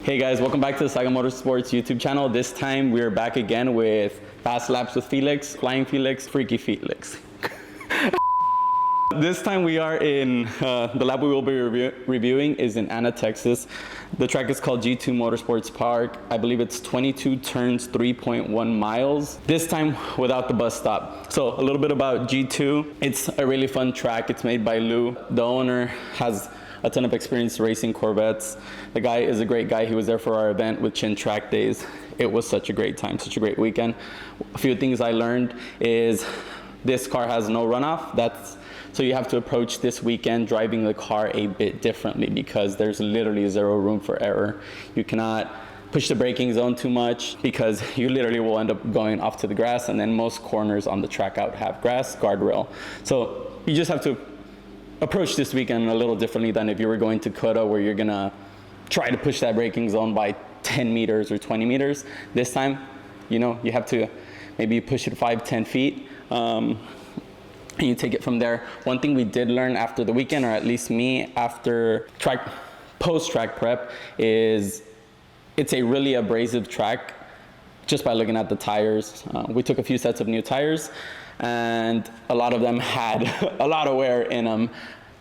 Hey guys, welcome back to the G2 Motorsports YouTube channel. This time we're back again with Fast Laps with Felix, Flying Felix, Freaky Felix. This time we are in, the lap we will be reviewing is in Anna, Texas. The track is called G2 Motorsports Park. I believe it's 22 turns, 3.1 miles. This time without the bus stop. So a little bit about G2. It's a really fun track. It's made by Lou. The owner has a ton of experience racing Corvettes. The guy is a great guy. He was there for our event with Chin Track Days. It was such a great time, such a great weekend. A few things I learned is this car has no runoff. So you have to approach this weekend driving the car a bit differently because there's literally zero room for error. You cannot push the braking zone too much because you literally will end up going off to the grass, and then most corners on the track out have grass guardrail. So you just have to approach this weekend a little differently than if you were going to Coda, where you're gonna try to push that braking zone by 10 meters or 20 meters. This time, you have to maybe push it 5-10 feet. And you take it from there. One thing we did learn after the weekend, or at least me, after post-track prep, is it's a really abrasive track just by looking at the tires. We took a few sets of new tires, and a lot of them had a lot of wear in them.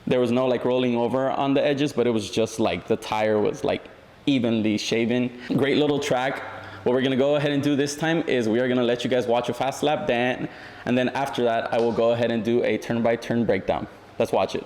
There was no like rolling over on the edges, but it was just like the tire was like evenly shaven. Great little track. What we're gonna go ahead and do this time is we are gonna let you guys watch a fast lap, and then after that, I will go ahead and do a turn-by-turn breakdown. Let's watch it.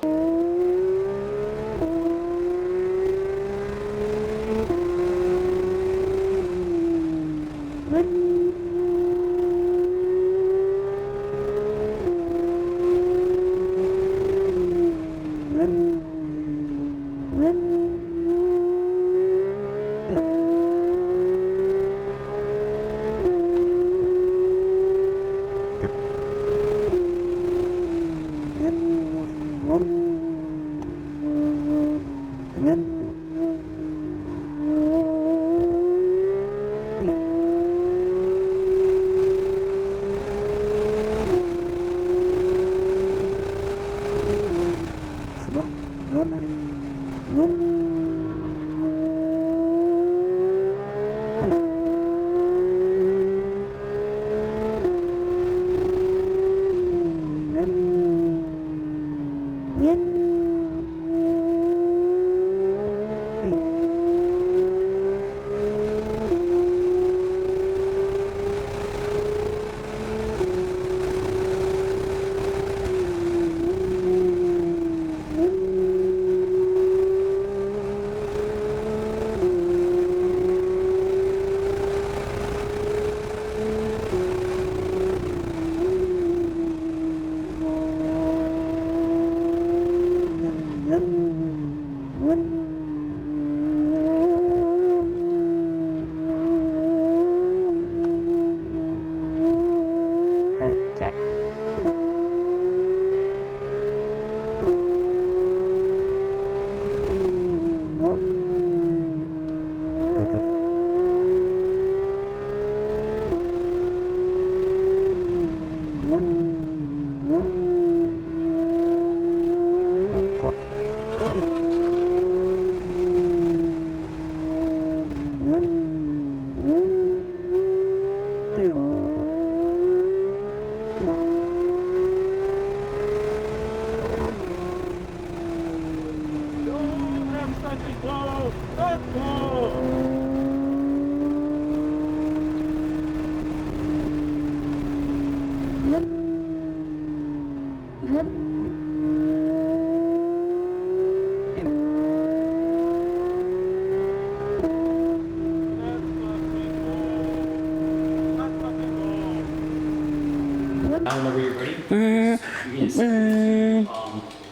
Whenever you're ready, you can just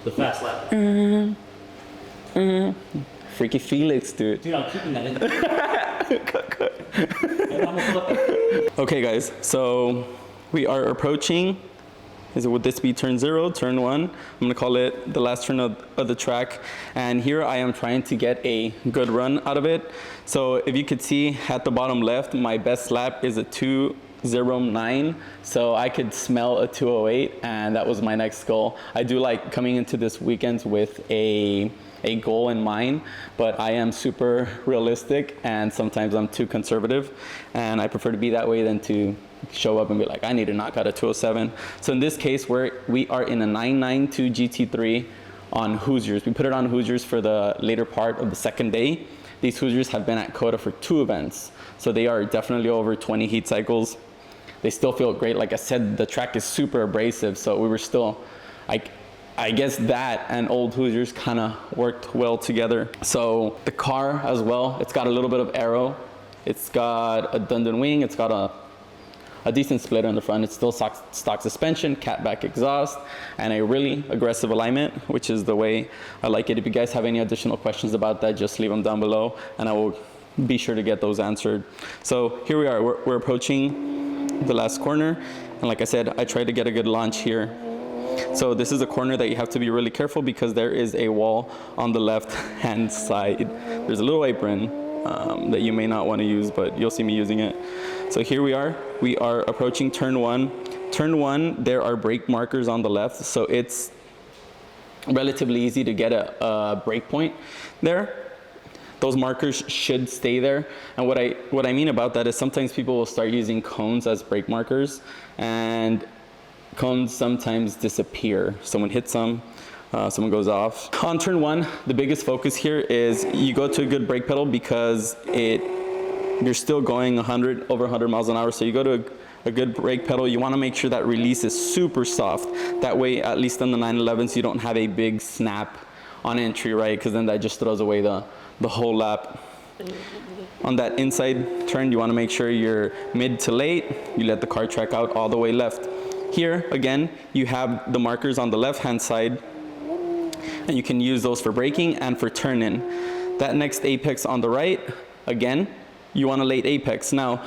the fast lap. Freaky Felix, dude. Dude, I'm keeping that in there. Okay, guys, so we are approaching. Would this be turn 0, turn 1? I'm gonna call it the last turn of the track. And here I am trying to get a good run out of it. So if you could see at the bottom left, my best lap is a 2:09. So I could smell a 2:08, and that was my next goal. I do like coming into this weekend with a a goal in mind, but I am super realistic and sometimes I'm too conservative, and I prefer to be that way than to show up and be like, I need to knock out a 207. So in this case, we are in a 992 GT3 on Hoosiers. We put it on Hoosiers for the later part of the second day. These Hoosiers have been at COTA for 2 events, so they are definitely over 20 heat cycles. They still feel great. Like I said, the track is super abrasive, so we were still, I guess that and old Hoosiers kind of worked well together. So the car as well, it's got a little bit of aero. It's got a Dundon wing. It's got a decent split on the front. It's still stock suspension, catback exhaust, and a really aggressive alignment, which is the way I like it. If you guys have any additional questions about that, just leave them down below, and I will be sure to get those answered. So here we are. We're approaching the last corner, and like I said, I tried to get a good launch here. So this is a corner that you have to be really careful because there is a wall on the left hand side. There's a little apron that you may not want to use, but you'll see me using it. So here we are approaching turn 1. Turn 1, there are brake markers on the left, so it's relatively easy to get a brake point there. Those markers should stay there. And what I mean about that is sometimes people will start using cones as brake markers, and cones sometimes disappear. Someone hits them, someone goes off. On turn 1, the biggest focus here is you go to a good brake pedal because you're still going over 100 miles an hour. So you go to a good brake pedal. You want to make sure that release is super soft. That way, at least on the 911s, you don't have a big snap on entry, right? Because then that just throws away the whole lap. On that inside turn, you want to make sure you're mid to late. You let the car track out all the way left. Here, again, you have the markers on the left-hand side, and you can use those for braking and for turn-in. That next apex on the right, again, you want a late apex. Now,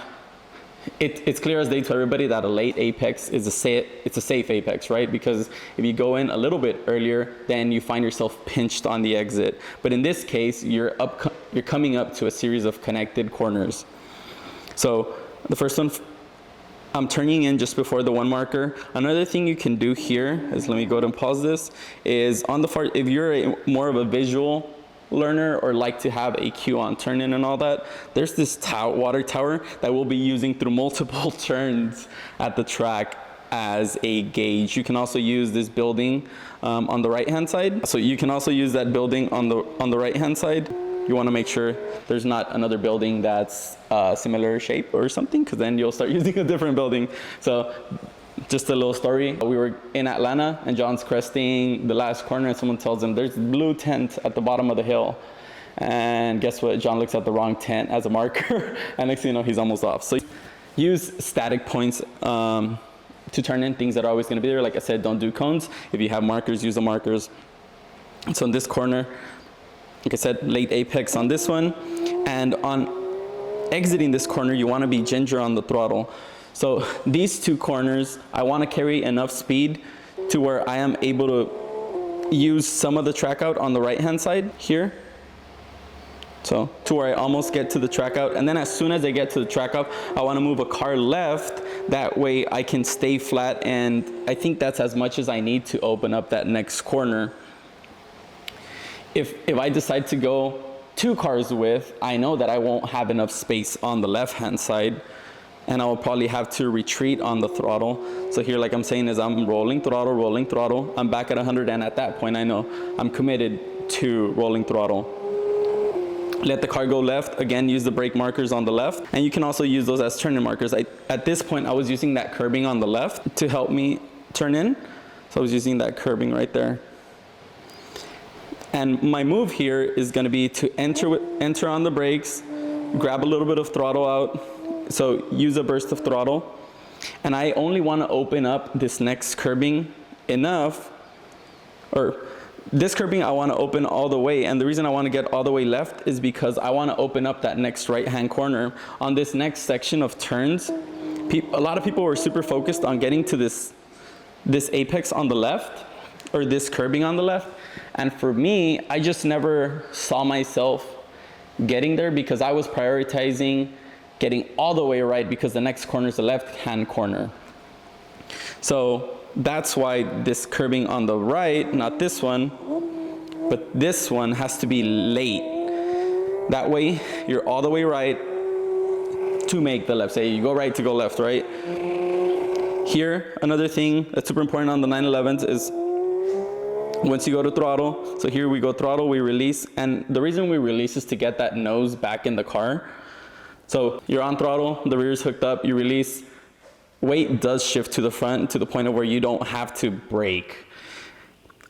it's clear as day to everybody that a late apex is it's a safe apex, right? Because if you go in a little bit earlier, then you find yourself pinched on the exit. But in this case, you're coming up to a series of connected corners. So the first one, I'm turning in just before the 1 marker. Another thing you can do here is, let me go ahead and pause this, is on the far, if you're more of a visual learner or like to have a cue on turn in and all that, there's this water tower that we'll be using through multiple turns at the track as a gauge. You can also use this building on the right hand side. So you can also use that building on the right hand side. You want to make sure there's not another building that's similar shape or something, because then you'll start using a different building. So just a little story. We were in Atlanta and John's cresting the last corner and someone tells him there's blue tent at the bottom of the hill. And guess what? John looks at the wrong tent as a marker and next thing you know, he's almost off. So use static points to turn in, things that are always going to be there. Like I said, don't do cones. If you have markers, use the markers. So in this corner, like I said, late apex on this one. And on exiting this corner, you want to be ginger on the throttle. So these 2 corners, I want to carry enough speed to where I am able to use some of the track out on the right hand side here. So to where I almost get to the track out. And then as soon as I get to the track out, I want to move a car left. That way I can stay flat. And I think that's as much as I need to open up that next corner. If I decide to go 2 cars width, I know that I won't have enough space on the left-hand side, and I will probably have to retreat on the throttle. So here, like I'm saying, is I'm rolling throttle. I'm back at 100, and at that point, I know I'm committed to rolling throttle. Let the car go left. Again, use the brake markers on the left, and you can also use those as turn-in markers. At this point, I was using that curbing on the left to help me turn in. So I was using that curbing right there. And my move here is going to be to enter on the brakes, grab a little bit of throttle out, so use a burst of throttle. And I only want to open up this next curbing enough, or this curbing I want to open all the way. And the reason I want to get all the way left is because I want to open up that next right-hand corner. On this next section of turns, a lot of people were super focused on getting to this apex on the left, or this curbing on the left. And for me, I just never saw myself getting there because I was prioritizing getting all the way right because the next corner is the left-hand corner. So that's why this curbing on the right, not this one, but this one has to be late. That way, you're all the way right to make the left. Say you go right to go left, right? Here, another thing that's super important on the 911s is once you go to throttle, so here we go throttle, we release, and the reason we release is to get that nose back in the car. So you're on throttle, the rear is hooked up, you release, weight does shift to the front to the point of where you don't have to brake.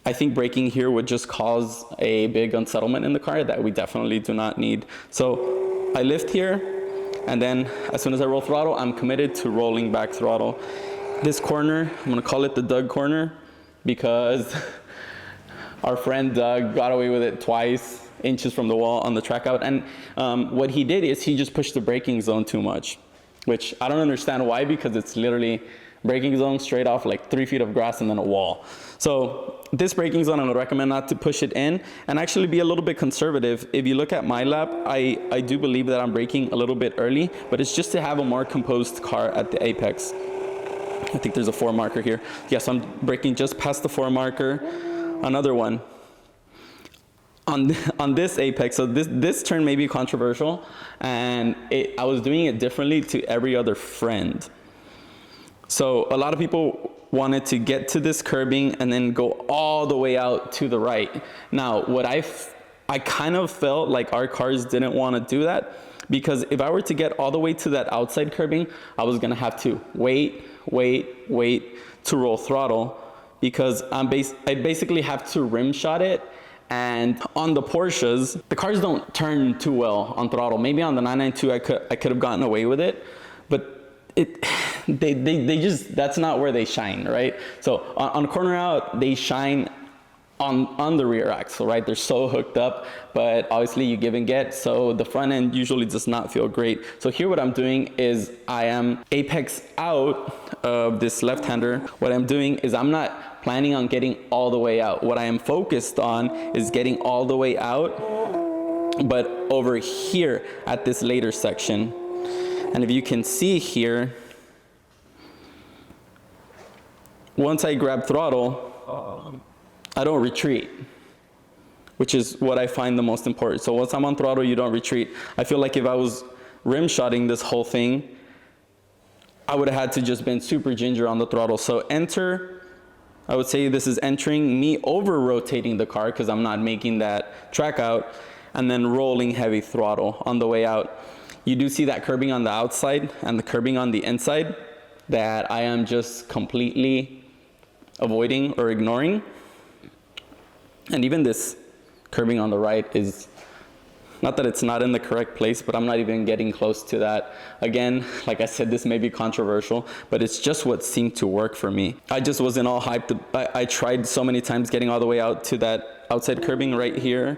I think braking here would just cause a big unsettlement in the car that we definitely do not need. So I lift here, and then as soon as I roll throttle, I'm committed to rolling back throttle. This corner, I'm gonna call it the Doug corner because our friend Doug got away with it twice, inches from the wall on the track out. And what he did is he just pushed the braking zone too much, which I don't understand why, because it's literally braking zone straight off like 3 feet of grass and then a wall. So this braking zone, I would recommend not to push it in and actually be a little bit conservative. If you look at my lap, I do believe that I'm braking a little bit early, but it's just to have a more composed car at the apex. I think there's a 4 marker here. Yes, I'm braking just past the 4 marker. Another one. On this apex, so this turn may be controversial, and I was doing it differently to every other friend. So a lot of people wanted to get to this curbing and then go all the way out to the right. Now, what I kind of felt like our cars didn't want to do that, because if I were to get all the way to that outside curbing, I was gonna have to wait to roll throttle, because I basically have to rim shot it. And on the Porsches, the cars don't turn too well on throttle. Maybe on the 992 I could have gotten away with it, but they just, that's not where they shine, right? So on corner out, they shine on the rear axle, right? They're so hooked up, but obviously you give and get, so the front end usually does not feel great. So here what I'm doing is I am apex out of this left-hander. What I'm doing is I'm not planning on getting all the way out. What I am focused on is getting all the way out, but over here at this later section. And if you can see here, once I grab throttle, I don't retreat, which is what I find the most important. So once I'm on throttle, you don't retreat. I feel like if I was rim shotting this whole thing, I would have had to just been super ginger on the throttle. So enter, I would say this is entering, me over rotating the car because I'm not making that track out, and then rolling heavy throttle on the way out. You do see that curbing on the outside and the curbing on the inside that I am just completely avoiding or ignoring. And even this curbing on the right is, not that it's not in the correct place, but I'm not even getting close to that. Again, like I said, this may be controversial, but it's just what seemed to work for me. I just wasn't all hyped. I tried so many times getting all the way out to that outside curbing right here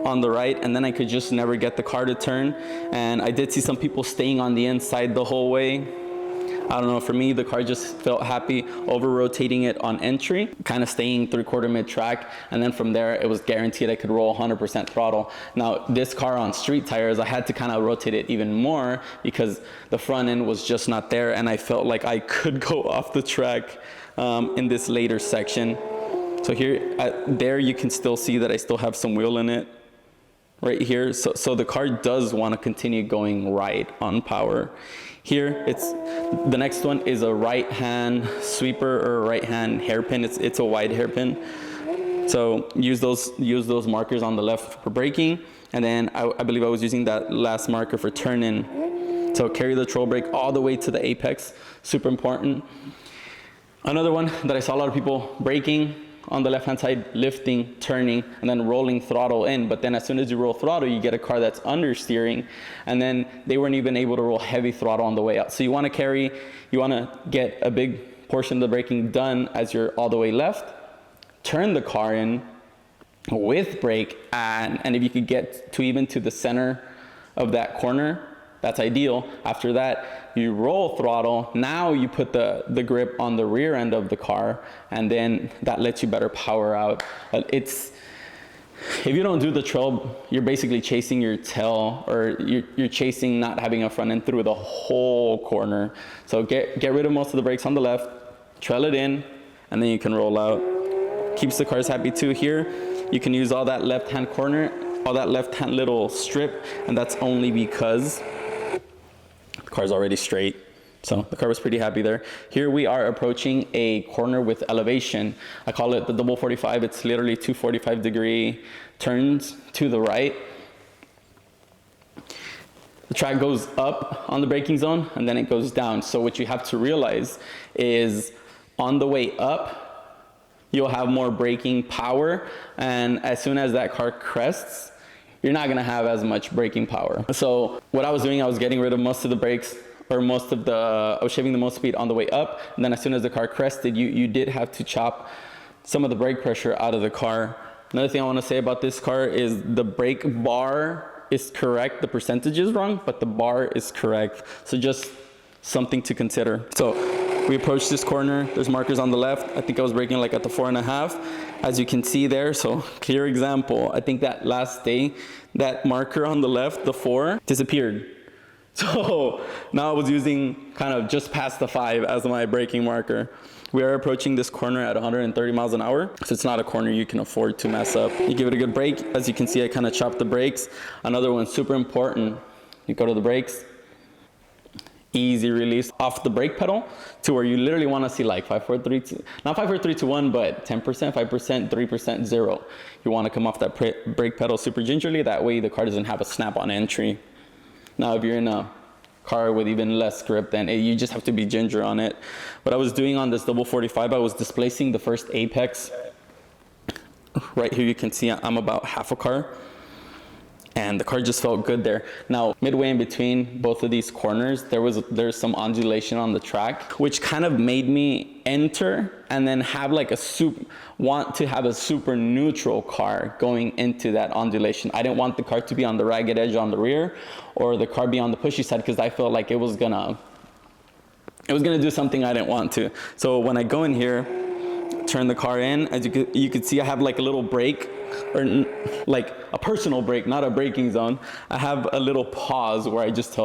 on the right, and then I could just never get the car to turn. And I did see some people staying on the inside the whole way. I don't know, for me, the car just felt happy over rotating it on entry, kind of staying 3/4 mid-track, and then from there, it was guaranteed I could roll 100% throttle. Now, this car on street tires, I had to kind of rotate it even more because the front end was just not there, and I felt like I could go off the track in this later section. So here, there you can still see that I still have some wheel in it right here. So the car does want to continue going right on power. Here, the next one is a right-hand sweeper or a right-hand hairpin. It's a wide hairpin. So use those markers on the left for braking, and then I believe I was using that last marker for turn-in. So carry the troll brake all the way to the apex, super important. Another one that I saw a lot of people braking on the left-hand side, lifting, turning, and then rolling throttle in. But then as soon as you roll throttle, you get a car that's understeering, and then they weren't even able to roll heavy throttle on the way out. So you want to get a big portion of the braking done as you're all the way left, turn the car in with brake, and if you could get to even to the center of that corner, that's ideal. After that, you roll throttle. Now you put the grip on the rear end of the car, and then that lets you better power out. If you don't do the trail, you're basically chasing your tail, or you're chasing not having a front end through the whole corner. So get rid of most of the brakes on the left, trail it in, and then you can roll out. Keeps the cars happy too. Here, you can use all that left-hand corner, all that left-hand little strip, and that's only because the car's already straight. So the car was pretty happy there. Here we are approaching a corner with elevation. I call it the double 45. It's literally 2 45-degree turns to the right. The track goes up on the braking zone and then it goes down. So what you have to realize is on the way up, you'll have more braking power. And as soon as that car crests, you're not gonna have as much braking power. So what I was doing, I was getting rid of most of the brakes, or I was shaving the most speed on the way up. And then as soon as the car crested, you did have to chop some of the brake pressure out of the car. Another thing I wanna say about this car is the brake bar is correct. The percentage is wrong, but the bar is correct. So just something to consider. So we approach this corner. There's markers on the left. I think I was braking like at the 4.5, as you can see there. So clear example. I think that last day, that marker on the left, the 4, disappeared. So now I was using kind of just past the 5 as my braking marker. We are approaching this corner at 130 miles an hour. So it's not a corner you can afford to mess up. You give it a good brake. As you can see, I kind of chopped the brakes. Another one super important. You go to the brakes, easy release off the brake pedal to where you literally want to see like 5, 4, 3, 2, not 5, 4, 3, 2, 1, but 10%, 5%, 3%, 0. You want to come off that brake pedal super gingerly. That way the car doesn't have a snap on entry. Now, if you're in a car with even less grip, then you just have to be ginger on it. What I was doing on this double 45, I was displacing the first apex. Right here, you can see I'm about half a car. And the car just felt good there. Now, midway in between both of these corners, there's some undulation on the track, which kind of made me enter and then have like want to have a super neutral car going into that undulation. I didn't want the car to be on the ragged edge on the rear or the car be on the pushy side, because I felt like it was gonna do something I didn't want to. So when I go in here, turn the car in, as you could see, I have like a little brake, or like a personal brake, not a braking zone. I have a little pause where I just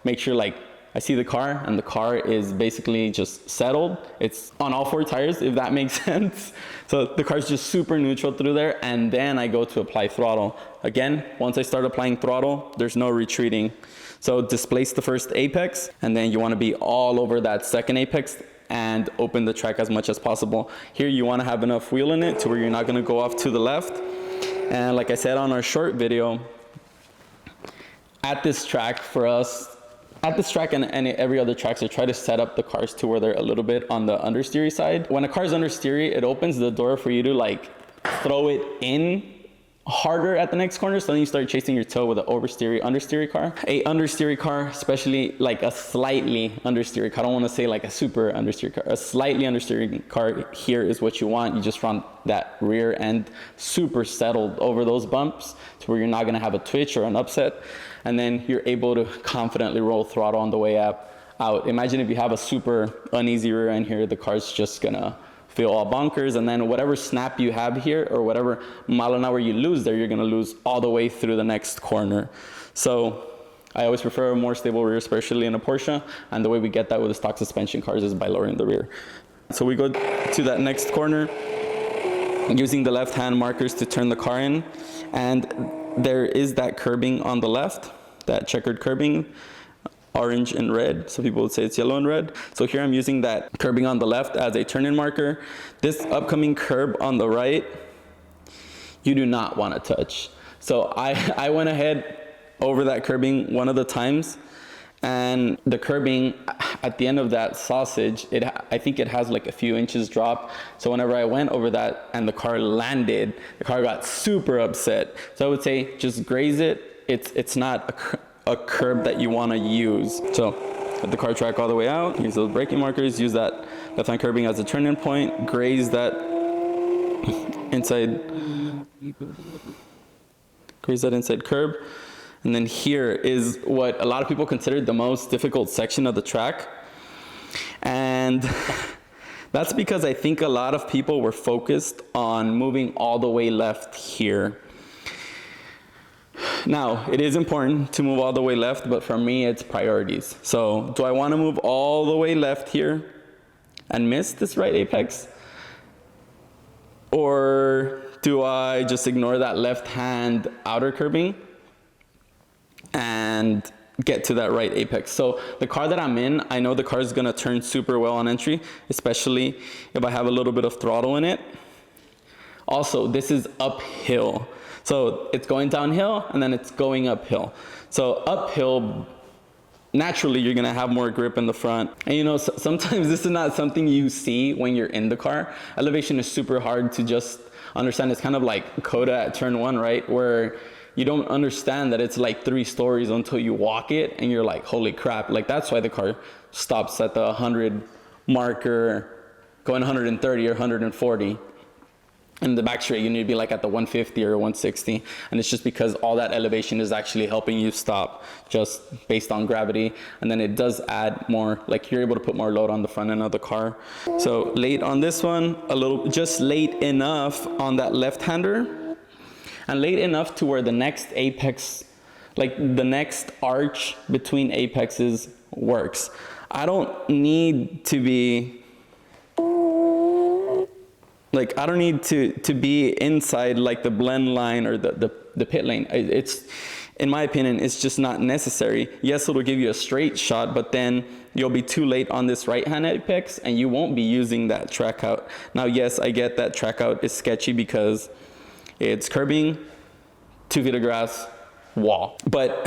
make sure like I see the car and the car is basically just settled. It's on all 4 tires, if that makes sense. So the car's just super neutral through there, and then I go to apply throttle. Again, once I start applying throttle, there's no retreating. So displace the first apex, and then you want to be all over that second apex and open the track as much as possible. Here you want to have enough wheel in it to where you're not going to go off to the left. And like I said on our short video, at this track and every other track, so try to set up the cars to where they're a little bit on the understeery side. When a car's understeery, it opens the door for you to like throw it in harder at the next corner, so then you start chasing your toe with an understeery car. A understeery car, especially like a slightly understeery car, I don't want to say like a super understeery car, a slightly understeery car here is what you want. You just want that rear end super settled over those bumps to where you're not going to have a twitch or an upset, and then you're able to confidently roll throttle on the way out. Imagine if you have a super uneasy rear end here, the car's just gonna feel all bonkers, and then whatever snap you have here or whatever mile an hour you lose there, you're gonna lose all the way through the next corner. So I always prefer a more stable rear, especially in a Porsche, and the way we get that with the stock suspension cars is by lowering the rear. So we go to that next corner using the left hand markers to turn the car in, and there is that curbing on the left, that checkered curbing, orange and red. So people would say it's yellow and red. So here I'm using that curbing on the left as a turn-in marker. This upcoming curb on the right, you do not want to touch. So I went ahead over that curbing one of the times, and the curbing at the end of that sausage, I think it has like a few inches drop. So whenever I went over that and the car landed, the car got super upset. So I would say just graze it. It's not a curb that you want to use. So let the car track all the way out, use those braking markers, use that left hand curbing as a turn-in point, graze that inside curb. And then here is what a lot of people consider the most difficult section of the track. And that's because I think a lot of people were focused on moving all the way left here. Now, it is important to move all the way left, but for me, it's priorities. So do I want to move all the way left here and miss this right apex? Or do I just ignore that left hand outer curbing and get to that right apex? So the car that I'm in, I know the car is gonna turn super well on entry, especially if I have a little bit of throttle in it. Also, this is uphill. So it's going downhill and then it's going uphill. So uphill, naturally you're gonna have more grip in the front. And you know, sometimes this is not something you see when you're in the car. Elevation is super hard to just understand. It's kind of like Coda at turn 1, right? Where you don't understand that it's like 3 stories until you walk it and you're like, holy crap. Like that's why the car stops at the 100 marker, going 130 or 140. In the back straight, you need to be like at the 150 or 160. And it's just because all that elevation is actually helping you stop just based on gravity. And then it does add more, like you're able to put more load on the front end of the car. So late on this one, just late enough on that left-hander. And late enough to where the next apex, like the next arch between apexes works. I don't need to be, like, I don't need to be inside like the blend line or the pit lane. It's, in my opinion, it's just not necessary. Yes, it'll give you a straight shot, but then you'll be too late on this right-hand apex and you won't be using that track out. Now, yes, I get that track out is sketchy because it's curbing, 2 feet of grass, wall. But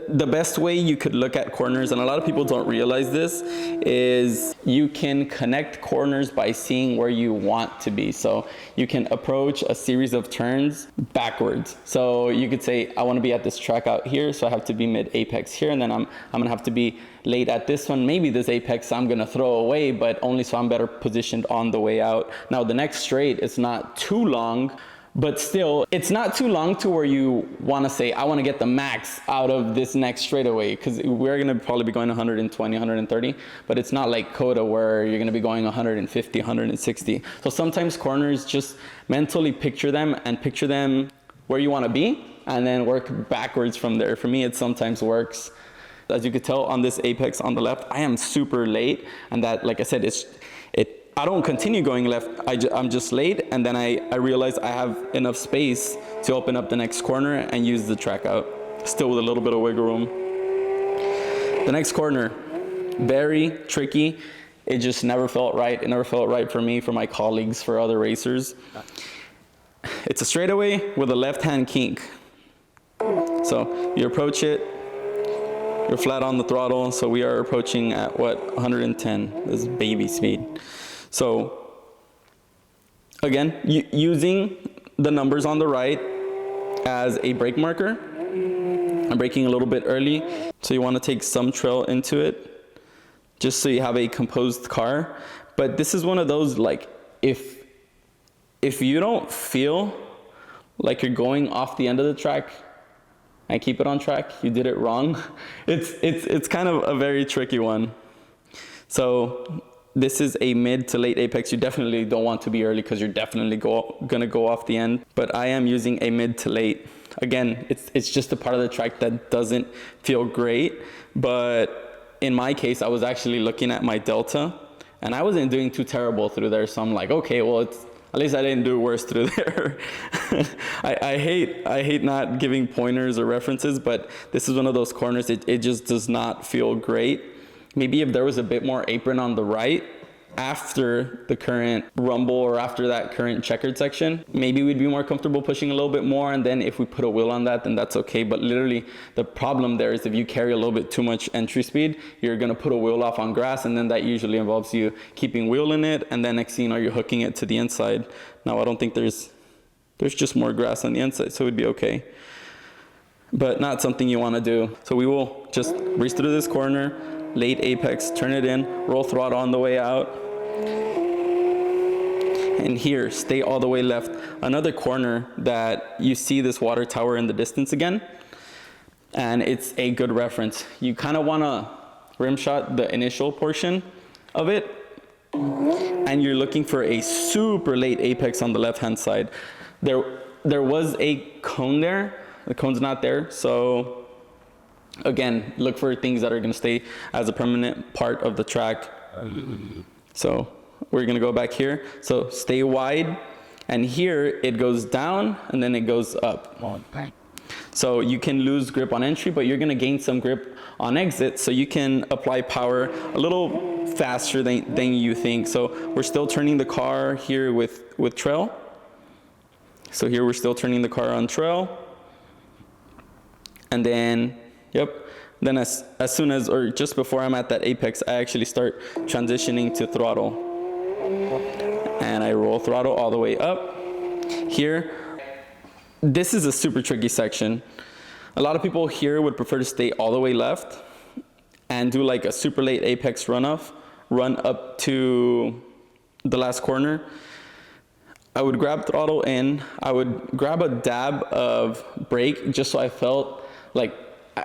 the best way you could look at corners, and a lot of people don't realize this, is you can connect corners by seeing where you want to be. So you can approach a series of turns backwards. So you could say, I want to be at this track out here, so I have to be mid apex here, and then I'm gonna have to be late at this one. Maybe this apex I'm gonna throw away, but only so I'm better positioned on the way out. Now the next straight is not too long, but still, it's not too long to where you want to say, I want to get the max out of this next straightaway, because we're going to probably be going 120, 130, but it's not like Coda where you're going to be going 150, 160. So sometimes corners, just mentally picture them and picture them where you want to be and then work backwards from there. For me, it sometimes works. As you could tell on this apex on the left, I am super late, and that, like I said, I don't continue going left, I'm just late, and then I realize I have enough space to open up the next corner and use the track out, still with a little bit of wiggle room. The next corner, very tricky. It just never felt right. It never felt right for me, for my colleagues, for other racers. It's a straightaway with a left-hand kink. So you approach it, you're flat on the throttle, so we are approaching at what, 110, this is baby speed. So again, using the numbers on the right as a brake marker. I'm braking a little bit early, so you want to take some trail into it, just so you have a composed car. But this is one of those, like, if you don't feel like you're going off the end of the track and keep it on track, you did it wrong. It's kind of a very tricky one. So this is a mid to late apex. You definitely don't want to be early because you're definitely gonna go off the end. But I am using a mid to late. Again, it's just a part of the track that doesn't feel great. But in my case, I was actually looking at my delta, and I wasn't doing too terrible through there. So I'm like, okay, well, at least I didn't do worse through there. I hate not giving pointers or references, but this is one of those corners. It just does not feel great. Maybe if there was a bit more apron on the right after the current rumble or after that current checkered section, maybe we'd be more comfortable pushing a little bit more. And then if we put a wheel on that, then that's okay. But literally the problem there is if you carry a little bit too much entry speed, you're gonna put a wheel off on grass, and then that usually involves you keeping wheel in it. And then next thing you know, you're hooking it to the inside. Now, I don't think there's just more grass on the inside, so it'd be okay. But not something you wanna do. So we will just race through this corner, late apex, turn it in, roll throttle on the way out. And here, stay all the way left. Another corner that you see this water tower in the distance again, and it's a good reference. You kind of want to rim shot the initial portion of it, and you're looking for a super late apex on the left-hand side. There was a cone there. The cone's not there, so again, look for things that are going to stay as a permanent part of the track. So we're going to go back here. So stay wide And here it goes down and then it goes up. So you can lose grip on entry, but you're gonna gain some grip on exit, so you can apply power a little faster than you think. So we're still turning the car here with trail. So here we're still turning the car on trail. And then, then as soon as, or just before I'm at that apex, I actually start transitioning to throttle. And I roll throttle all the way up. Here, this is a super tricky section. A lot of people here would prefer to stay all the way left and do like a super late apex run up to the last corner. I would grab throttle in, I would grab a dab of brake just so I felt like,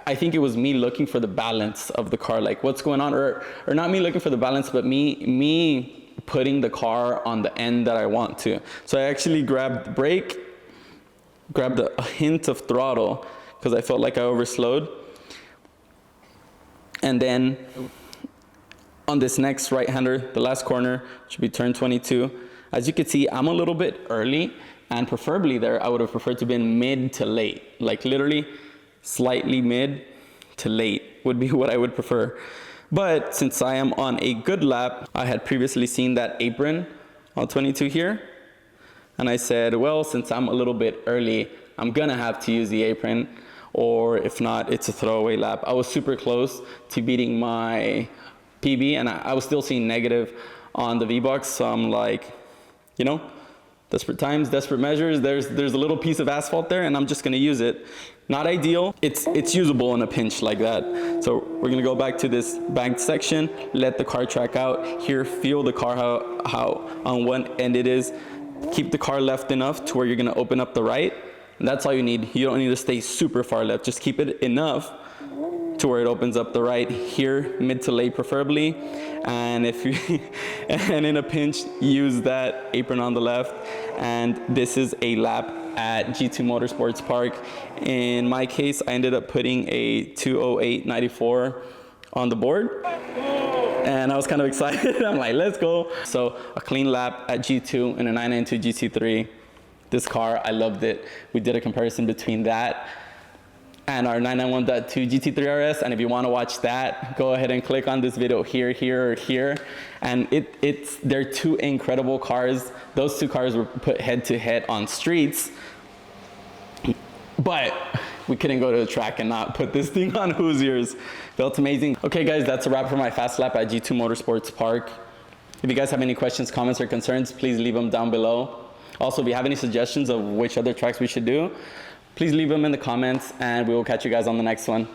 I think it was me looking for the balance of the car, like what's going on, or not me looking for the balance, but me putting the car on the end that I want to. So I actually grabbed the brake, grabbed a hint of throttle because I felt like I overslowed. And then on this next right-hander, the last corner, should be turn 22. As you can see, I'm a little bit early, and preferably there, I would have preferred to be mid to late, like literally slightly mid to late would be what I would prefer. But since I am on a good lap, I had previously seen that apron on 22 here. And I said, well, since I'm a little bit early, I'm gonna have to use the apron, or if not, it's a throwaway lap. I was super close to beating my PB, and I was still seeing negative on the V-Box, so I'm like, you know, desperate times, desperate measures. There's a little piece of asphalt there, and I'm just gonna use it. Not ideal, it's usable in a pinch like that. So we're gonna go back to this banked section, let the car track out. Here, feel the car how on one end it is. Keep the car left enough to where you're gonna open up the right. And that's all you need. You don't need to stay super far left. Just keep it enough to where it opens up the right. Here, mid to late preferably. And if you, and in a pinch, use that apron on the left. And this is a lap at G2 Motorsports Park. In my case, I ended up putting a 2:08.94 on the board. And I was kind of excited. I'm like, let's go. So a clean lap at G2 in a 992 GT3. This car, I loved it. We did a comparison between that and our 991.2 GT3 RS. And if you want to watch that, go ahead and click on this video here, here, or here. And they're two incredible cars. Those two cars were put head to head on streets, but we couldn't go to the track and not put this thing on Hoosiers. Felt amazing. Okay guys, that's a wrap for my fast lap at G2 Motorsports Park. If you guys have any questions, comments, or concerns, please leave them down below. Also, if you have any suggestions of which other tracks we should do, please leave them in the comments, and we will catch you guys on the next one.